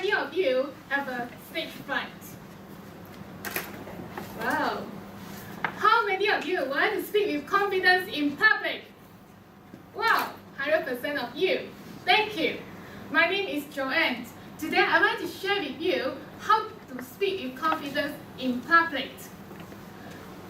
many of you have a stage fright? Wow. How many of you want to speak with confidence in public? Wow, 100% of you. Thank you. My name is Joanne. Today I want to share with you how to speak with confidence in public.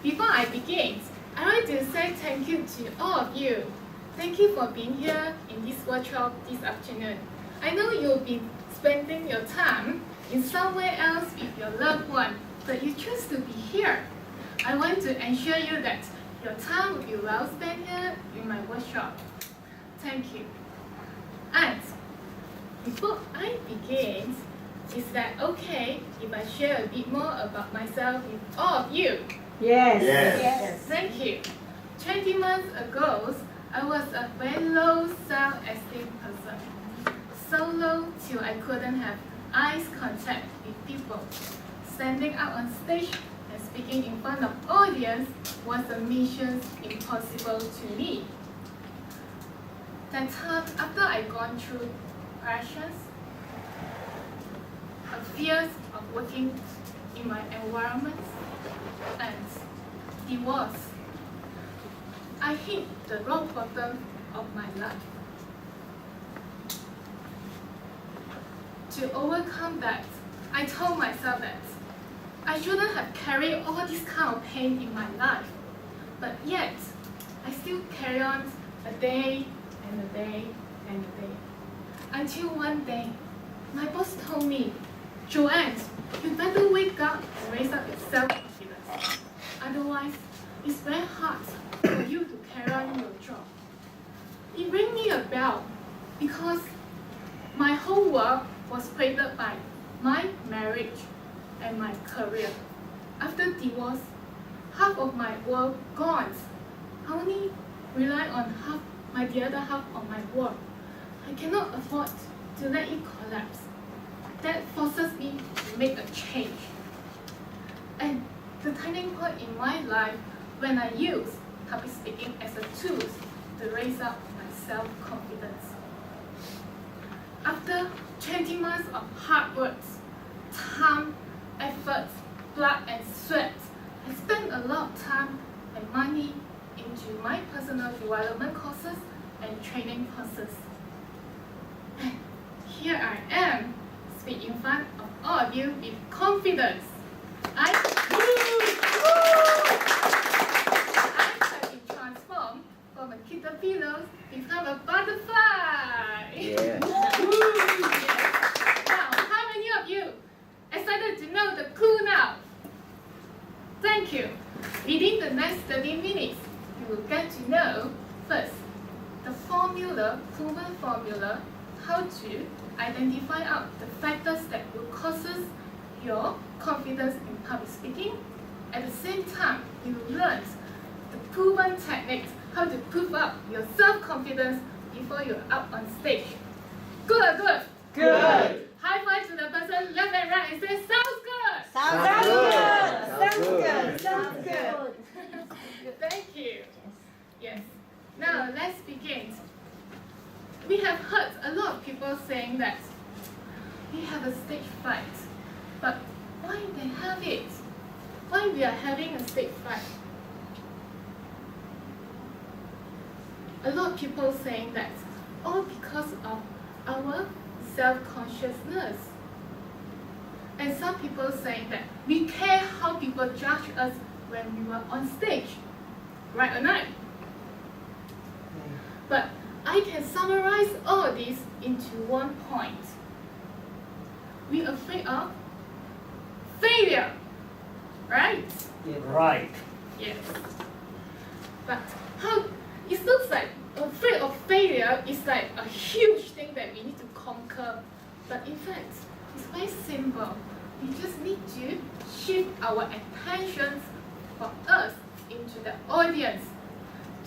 Before I begin, I want to say thank you to all of you. Thank you for being here in this workshop this afternoon. I know you'll be spending your time in somewhere else with your loved one, but you choose to be here. I want to ensure you that your time will be well spent here in my workshop. Thank you. And before I begin, is that okay if I share a bit more about myself with all of you? Yes. Yes. Thank you. 20 months ago, I was a very low self-esteem person. So low till I couldn't have eye contact with people. Standing up on stage and speaking in front of audience was a mission impossible to me. That time, after I gone through pressures, fears of working in my environment, and divorce, I hit the rock bottom of my life. To overcome that, I told myself that I shouldn't have carried all this kind of pain in my life. But yet, I still carry on a day and a day and a day. Until one day, my boss told me, Joanne, you better wake up and raise up your self-confidence. Otherwise, it's very hard for you to carry on your job. It rang me a bell because my whole world was created by my marriage and my career. After divorce, half of my world gone. I only rely on the other half of my work. I cannot afford to let it collapse. That forces me to make a change. And the turning point in my life when I use public speaking as a tool to raise up my self-confidence. After 20 months of hard work, time, effort, blood and sweat, I spent a lot of time and money into my personal development courses and training courses. And here I am, speak in front of all of you with confidence. I have been transformed from a caterpillar to become a butterfly. Yeah. Now, how many of you excited to know the clue now? Thank you. Within the next 30 minutes, you will get to know first the formula, proven formula, how to identify out the factors that will cause your confidence in public speaking. At the same time, you will learn the proven techniques, how to prove up your self-confidence before you're up on stage. Good or good? Good. High five to the person left and right and say, sounds good! Sounds good. Sounds good. Sounds good. Thank you. Yes. Now let's begin. We have heard a lot of people saying that we have a stage fright. But why they have it? Why we are having a stage fright? A lot of people saying that all because of our self-consciousness. And some people saying that we care how people judge us when we were on stage. Right or not? But I can summarize all this into one point. We're afraid of failure, right? Right. Yes. But how, it looks like afraid of failure is like a huge thing that we need to conquer. But in fact, it's very simple. We just need to shift our attention from us into the audience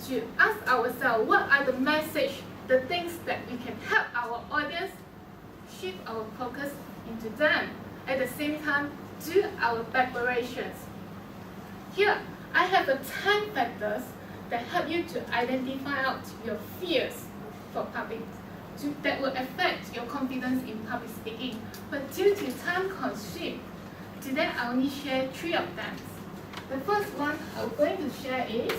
to ask ourselves what are the message, the things that we can help our audience shift our focus into them. At the same time, do our preparations. Here, I have the 10 factors that help you to identify out your fears for public that will affect your confidence in public speaking. But due to time constraint, today I only share 3 of them. The first one I'm going to share is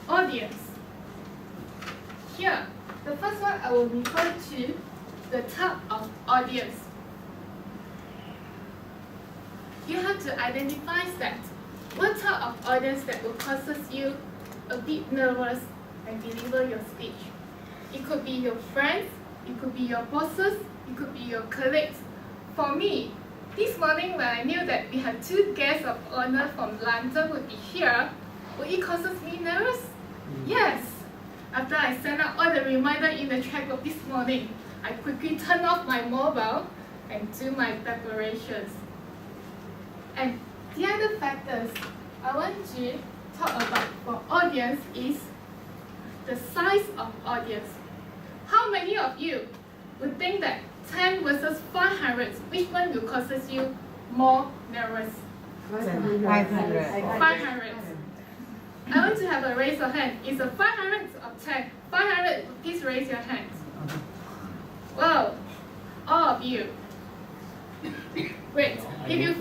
audience. Here, the first one I will refer to the type of audience. You have to identify that what type of audience that will causes you a bit nervous and deliver your speech. It could be your friends, it could be your bosses, it could be your colleagues. For me, this morning when I knew that we had 2 guests of honor from London would be here, will it causes me nervous? Yes. After I sent out all the reminder in the chat group this morning, I quickly turned off my mobile and do my preparations. And the other factors I want to talk about for audience is the size of audience. How many of you would think that 10 versus 500, which one will causes you more nervous? 500. 500. I want to have a raise of hand. Is a 500 or 10? 500, please raise your hands. Wow, all of you. Great. If you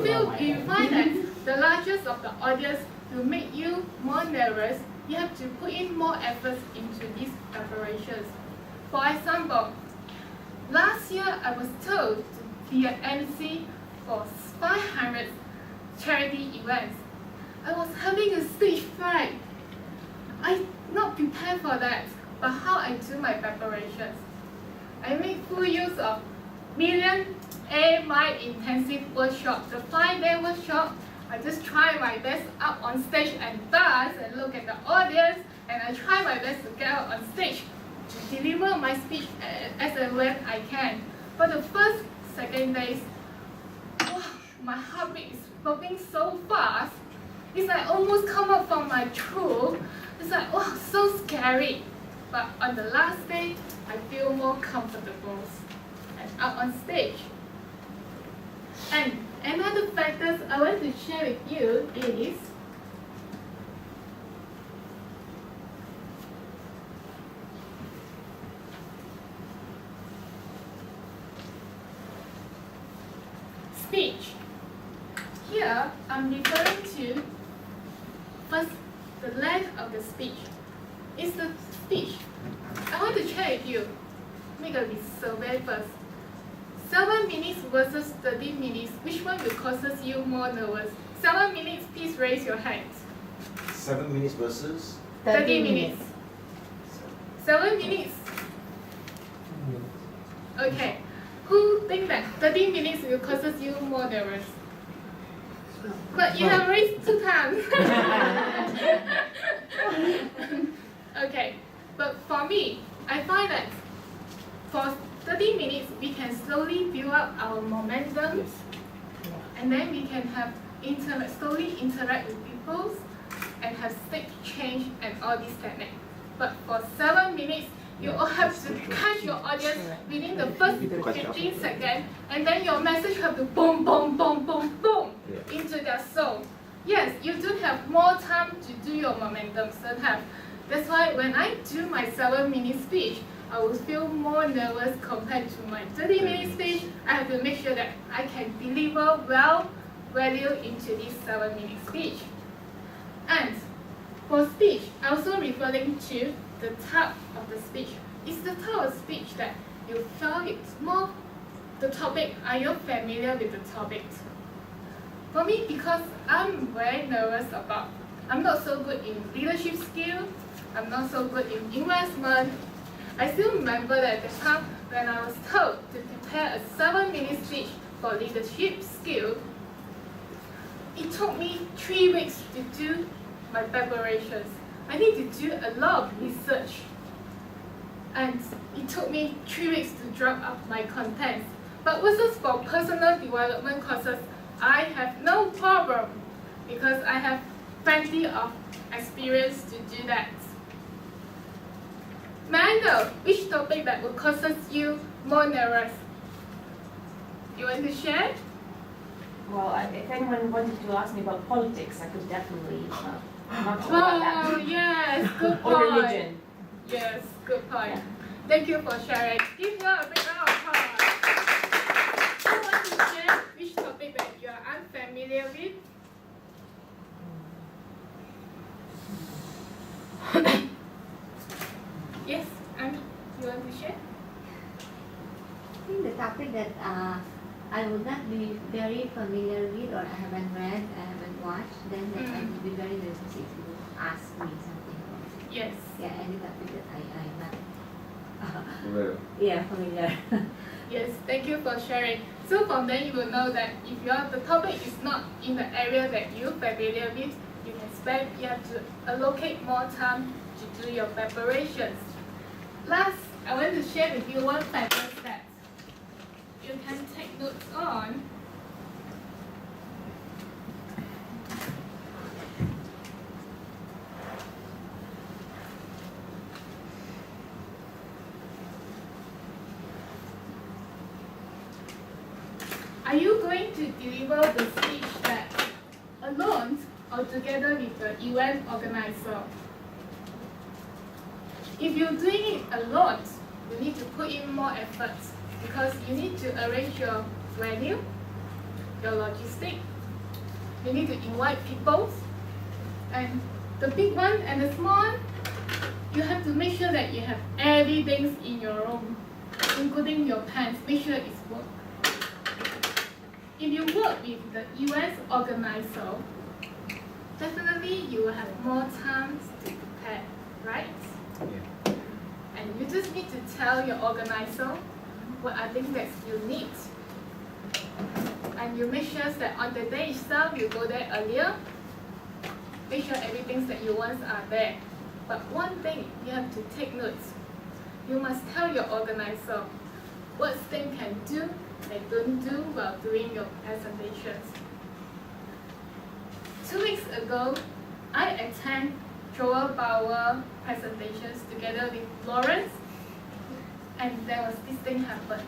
find that the largest of the audience will make you more nervous, you have to put in more effort into these preparations. For example, last year I was told to be an MC for 500 charity events. I was having a stage fright. I not prepared for that, but how I do my preparations. I make full use of Million A My Intensive Workshop, the 5-day workshop. I just try my best up on stage and dance and look at the audience, and I try my best to get out on stage to deliver my speech as and when I can. For the first, second days, my heartbeat is pumping so fast. It's like almost come up from my throat. It's like, so scary. But on the last day, I feel more comfortable and out on stage. And another factors I want to share with you is speech. Here, I'm referring to first the length of the speech. It's the speech. I want to share with you. Make a survey first. 7 minutes versus 30 minutes. Which one will causes you more nervous? 7 minutes, please raise your hands. 7 minutes versus 30 minutes. 7 minutes. Okay. Who think that 30 minutes will causes you more nervous? But you have raised 2 times. Okay. But for me, I find that for 30 minutes, we can slowly build up our momentum, and then we can have slowly interact with people, and have stage change and all these techniques. But for 7 minutes, you all have to catch your audience within the first 15 seconds, and then your message have to boom, boom, boom, boom, boom into their soul. Yes, you do have more time to do your momentum. That's why when I do my 7-minute speech, I will feel more nervous compared to my 30-minute speech. I have to make sure that I can deliver value into this 7-minute speech. And for speech, I'm also referring to the type of the speech. It's the type of speech that you feel it's more the topic. Are you familiar with the topic? For me, because I'm very nervous about, I'm not so good in leadership skill, I'm not so good in investment. I still remember that the time when I was told to prepare a 7-minute speech for leadership skill. It took me 3 weeks to do my preparations. I need to do a lot of research. And it took me 3 weeks to draft up my contents. But versus for personal development courses, I have no problem because I have plenty of experience to do that. May I know which topic that will causes you more nervous? you want to share? Well, if anyone wanted to ask me about politics, I could definitely not talk about Oh, that. yes, good Or point. religion. Yes, good point. Thank you for sharing. Give her a big round of applause. You want to share which topic that you are unfamiliar with? Yes, Ami, you want to share? I think the topic that I would not be very familiar with, or I haven't read, I haven't watched, then that I would be very nervous if you ask me something about it. Yes. Yeah, any topic that I'm not Well, familiar. Yes, thank you for sharing. So from then you will know that if the topic is not in the area that you're familiar with, you have to allocate more time to do your preparations. Last, I want to share with you one factor that you can take notes on. Are you going to deliver the speech that alone or together with the event organizer? If you're doing it alone, you need to put in more effort because you need to arrange your venue, your logistics. You need to invite people, and the big one and the small one, you have to make sure that you have everything in your room, including your pens. Make sure it's work. If you work with the event organizer, definitely you will have more time to prepare, right? yeah. And you just need to tell your organizer what are things that you need. And you make sure that on the day itself, you go there earlier. Make sure everything that you want are there. But one thing, you have to take notes. You must tell your organizer what things can do and don't do while doing your presentations. 2 weeks ago, I attended Joel Bauer presentations together with Lawrence, and there was this thing happen.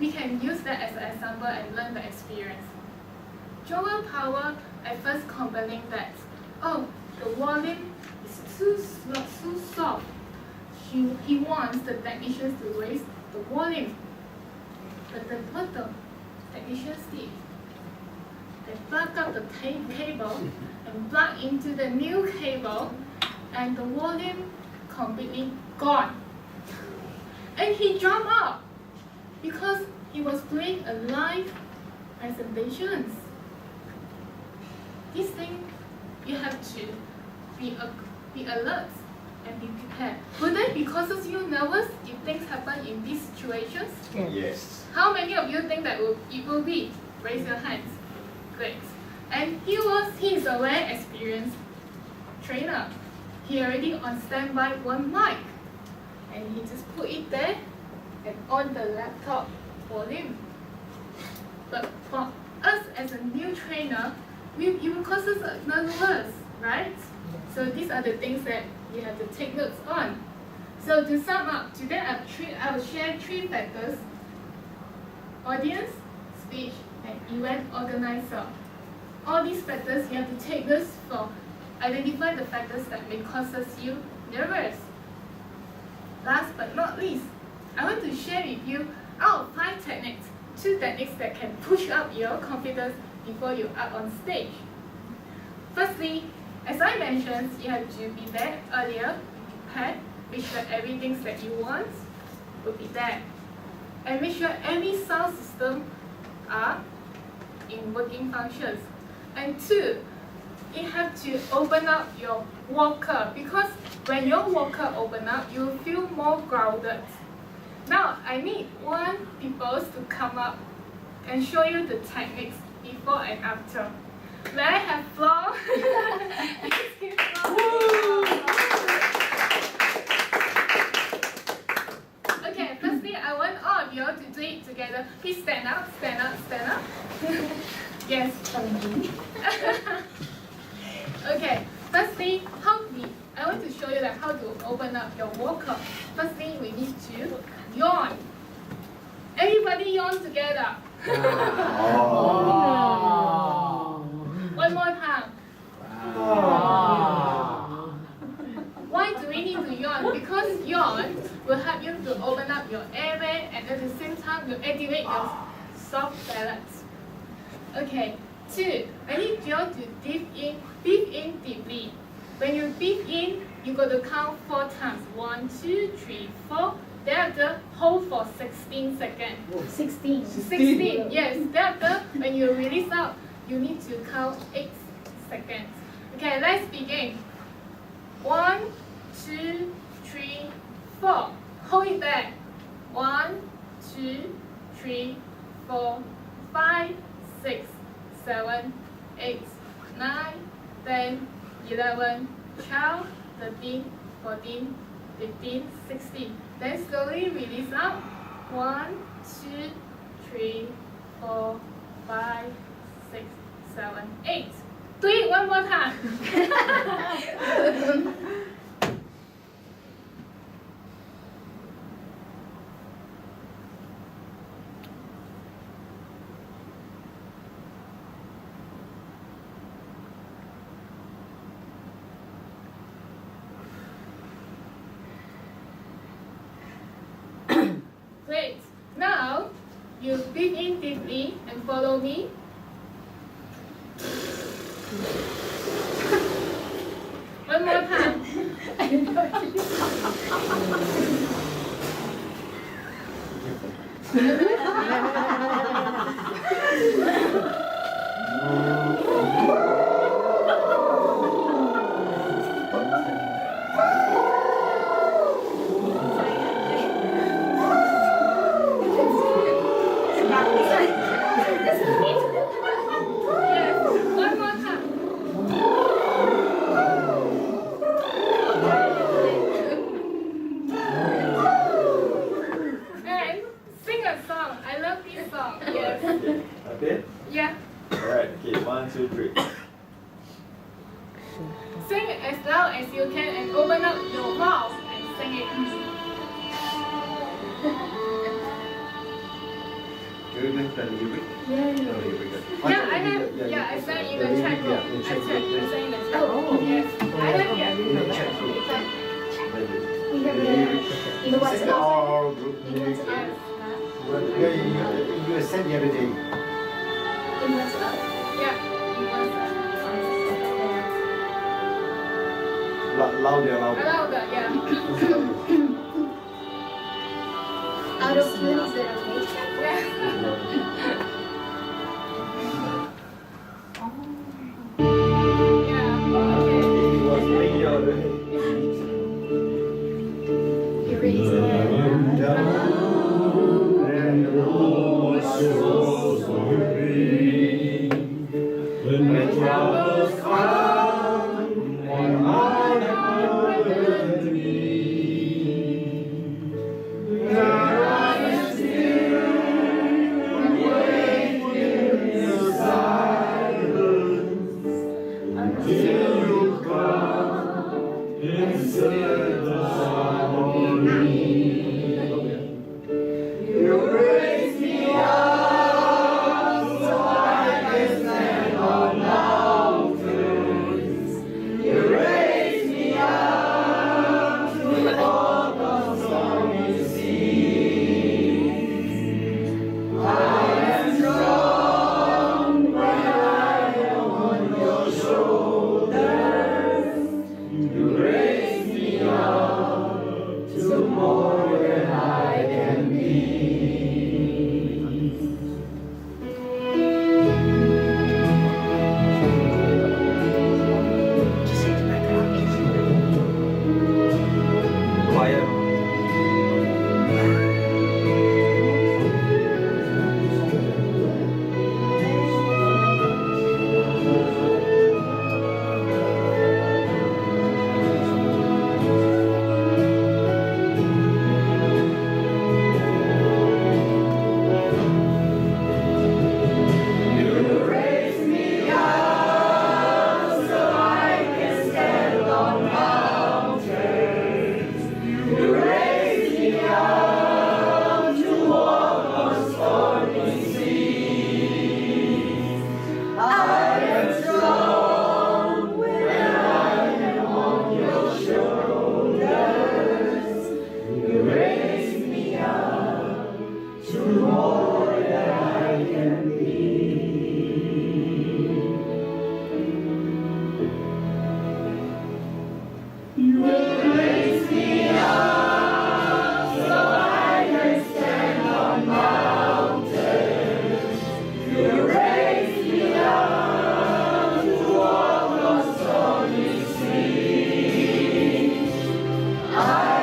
We can use that as an example and learn the experience. Joel Bauer at first complaining that, oh, the volume is too soft. He wants the technicians to raise the volume. But what the technicians did, they plug up the cable and plug into the new cable, and the volume completely gone. And he jumped up because he was doing a live presentations. This thing, you have to be alert and be prepared. Would that be causes you nervous if things happen in these situations? Yes. How many of you think that it will be? Raise your hands. Great. And he is a very experienced trainer. He already on standby one mic. And he just put it there and on the laptop volume. But for us as a new trainer, it will cause us nervous, right? So these are the things that you have to take notes on. So to sum up, today I will share 3 factors: audience, speech, and event organizer. All these factors you have to take notes for. Identify the factors that may cause you nervous. Last but not least, I want to share with you out of 5 techniques, 2 techniques that can push up your confidence before you are on stage. Firstly, as I mentioned, you have to be there earlier, prepared, make sure everything that you want will be there. And make sure every sound system are in working functions. And 2, you have to open up your walker, because when your walker open up, you feel more grounded. Now, I need 1 people to come up and show you the techniques before and after. May I have floor? Please give floor. Okay, firstly, I want all of you to do it together. Please stand up, stand up, stand up. Yes. Okay, firstly, I want to show you how to open up your walker. Firstly, we need to yawn. Everybody yawn together. One more time. Why do we need to yawn? Because yawn will help you to open up your airway and at the same time will activate your soft balance. Okay, 2. I need you to breathe in deeply. When you breathe in, you got to count 4 times. 1, 2, 3, 4. Thereafter, hold for 16 seconds. 16. 16, yes. Thereafter, when you release out, you need to count 8 seconds. Okay, let's begin. 1, 2, 3, 4. Hold it there. 1, 2, 3, 4, 5, 6, 7, 8, 9, 10, 11, 12, 13, 14, 15, 16. Then slowly release out. 1, 2, 3, 4, 5, 6, 7, 8. Do it one more time. Great. Now, you breathe in deeply and follow me. One more time. Yes, one more time. And sing a song. I love this song. Yes. Okay? Yeah. Alright, okay, 1, 2, 3. Sing as loud as you can and open up your mouth and sing it. Do you remember the lyric? Yeah. No, lyric. Yeah, I have. Yeah, I sang in the chat room. I sang in the chat room. Yes, I have here. In the chat room. We have The the lyric. in the Send WhatsApp. all group lyric. Yes. Yeah, you sent the other day. In WhatsApp. Yeah. Louder. Louder, yeah. Out of tune, is that okay? Yeah. Yeah. Okay. It was making out the You raise it. When troubles come, one on another me. There I am more than I can be. You raise me up so I can stand on mountains. You raise me up to walk on stormy seas. I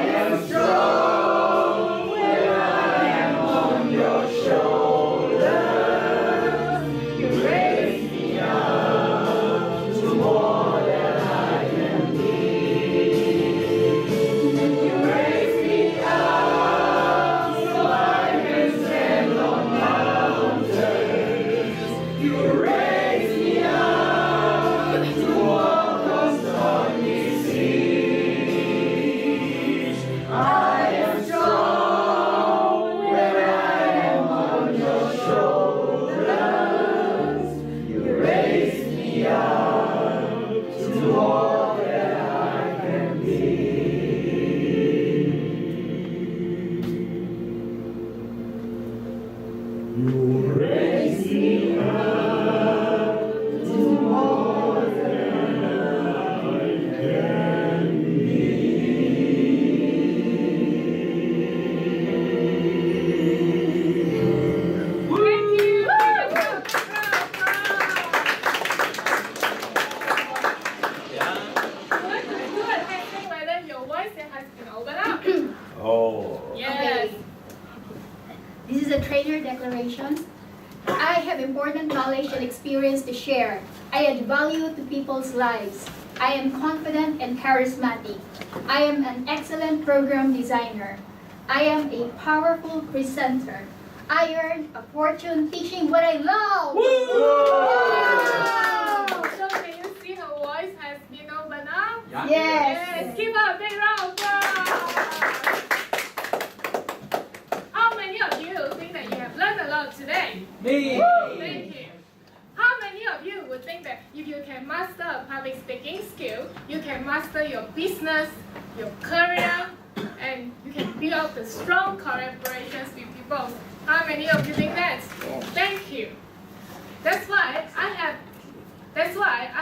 am strong when I am on your shoulders. You raise me up to more than I can be. You raise me up so I can stand on mountains. You raise me up to walk on stormy seas. I am strong when I am on your shoulders. You raise me up to all that I can be. You raise me up to more than I can Thank you. Good. Testing whether your voice has been opened up. Oh. Yes. This is a trainer declaration. I have important knowledge and experience to share. I add value to people's lives. I am confident and charismatic. I am an excellent program designer. I am a powerful presenter. I earn a fortune teaching what I love. Wow. So can you see her voice has been opened up? Yes. Yes. Give her a big round of applause. How many of you think that you have learned a lot today? Me. Thank you. How many of you would think that if you can master a public speaking skill, you can master your business, your career, and you can build up the strong collaborations with people? How many of you think that? Thank you. That's why I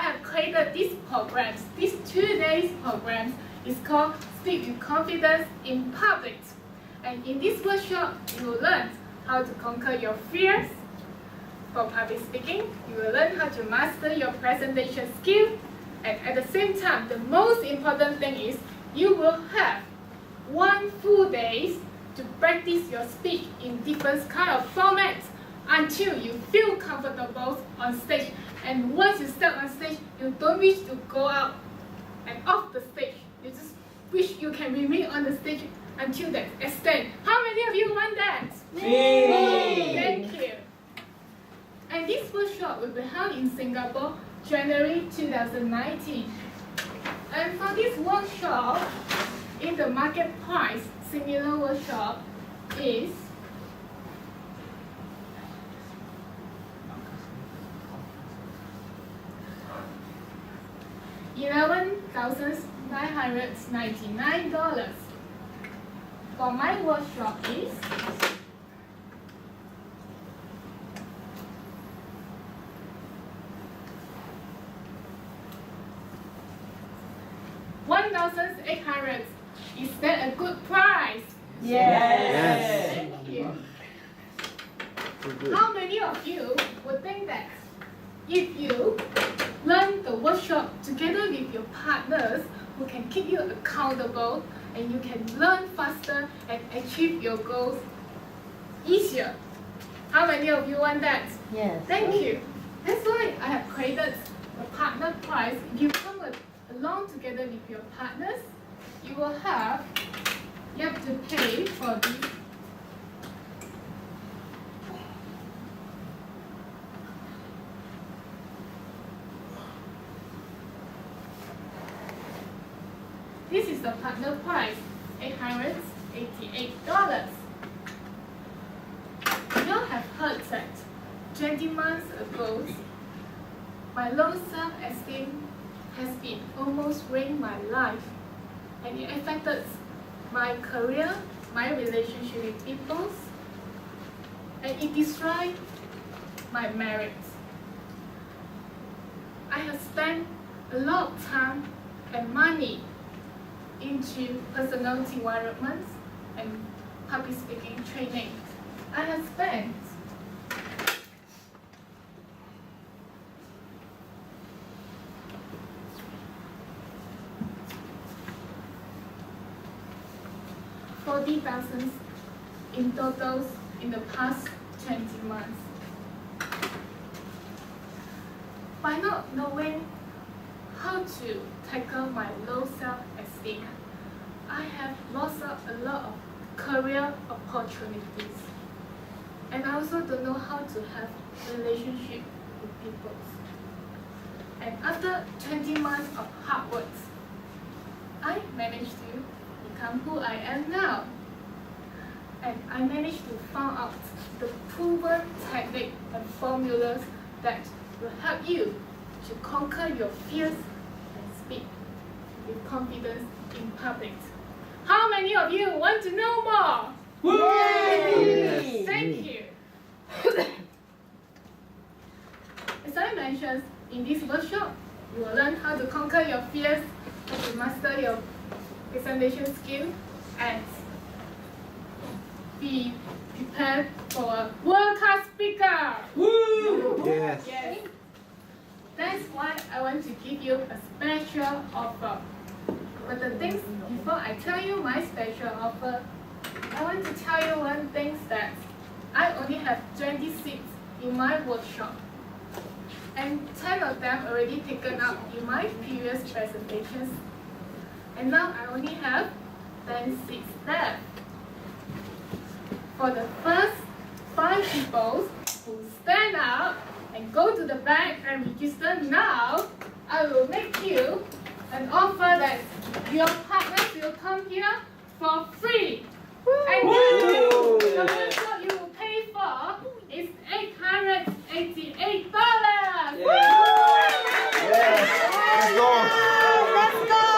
have created these programs. These 2 days programs is called Speak with Confidence in Public. And in this workshop, you will learn how to conquer your fears. For public speaking, you will learn how to master your presentation skill. And at the same time, the most important thing is you will have 1 full day to practice your speech in different kind of formats until you feel comfortable on stage. And once you step on stage, you don't wish to go out and off the stage. You just wish you can remain on the stage until that extent. How many of you want that? Me. Thank you. And this workshop will be held in Singapore, January 2019. And for this workshop, in the market price, similar workshop is $11,999. For my workshop is $1,800. Is that a good price? Yes. Thank you. How many of you would think that if you learn the workshop together with your partners who can keep you accountable and you can learn faster and achieve your goals easier? How many of you want that? Yes. Thank you. That's why I have created the partner price. If you come along together with your partners, you have to pay for this. This is the partner price, $888. You have heard that 20 months ago, my low self-esteem has been almost ruined my life, and it affected my career, my relationship with people, and it destroyed my marriage. I have spent a lot of time and money into personal development and public speaking training. I have spent $40,000 in total in the past 20 months. By not knowing how to tackle my low self-esteem, I have lost out a lot of career opportunities. And I also don't know how to have relationship with people. And after 20 months of hard work, I managed to become who I am now. And I managed to find out the proven technique and formulas that will help you to conquer your fears and speak with confidence in public. How many of you want to know more? Yes. Thank you. As I mentioned, in this workshop, you will learn how to conquer your fears, how to master your presentation skill, and be prepared for a world-class speaker. Yes. Yes. That's why I want to give you a special offer. But the things, before I tell you my special offer, I want to tell you one thing that I only have 20 seats in my workshop. And 10 of them already taken up in my previous presentations. And now I only have 10 seats left. For the first 5 people who stand up and go to the back and register now, I will make you an offer that your partners will come here for free. And